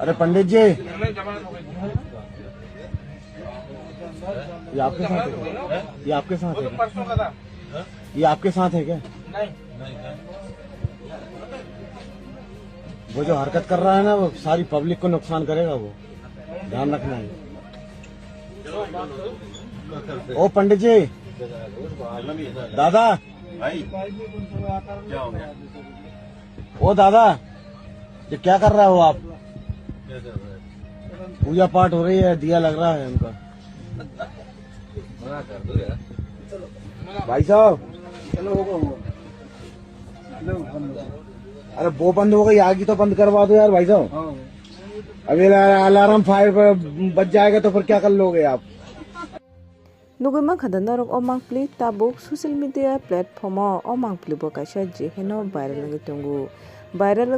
अरे पंडित जी, ये आपके साथ है? ये आपके साथ है? ये आपके साथ है क्या? नहीं। वो जो हरकत कर रहा है ना, वो सारी पब्लिक को नुकसान करेगा, वो ध्यान रखना है। ओ पंडित जी, दादा भाई, क्या हो गया? ओ दादा, ये क्या कर रहे हो आप? पूजा पाठ हो रही है, दिया लग रहा है उनका। भाई साहब, अरे वो बंद हो गई, आगे तो बंद करवा दो यार भाई साहब। अभी अलार्म फायर बज जाएगा तो फिर क्या कर लोगे आप? Nuguma kadanarok omang pli tabuk social media platform omang pli bo kaisa jeheno viral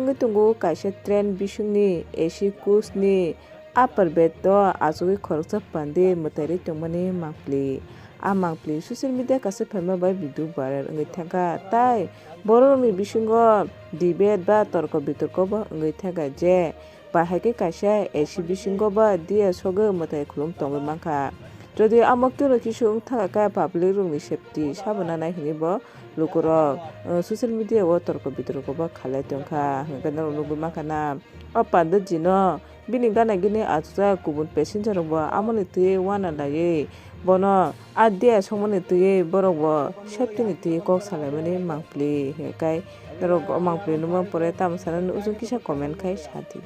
ngi tungu kaisa trend bisungni esi kusni upper bed do azugi khoroksa pandit Mwtai tongmani mangpli amangpli social media kaisa phema bai video viral ngi thaka tai borok ni bisungo debate ba torko bitorko ba ngi thaka je bahai kaisa esi bisungo ba dia sogo Mwtai khulum tongi mangkha যদি আমক্তর কিছু থাকা public রুমনি safety সাবনা নাই হিনিব লোকরক social media ও তর্ক বিতর্ক বা খালাই টংখা হেকানা লুগু মাখানা অ pandit জিনো বিনি গানা গিনি আজা গুবুন passenger ব আমনি তুই ওয়ানা লায়ে বন আদিয়া সমনি তুই বরক ব সেফটি নি তুই কক সালাইমানি মাংপ্লি হেকাই দরক মাংপ্লি নুমা পরে তামসানা উজুন কিসা কমেন্ট খাই সাথী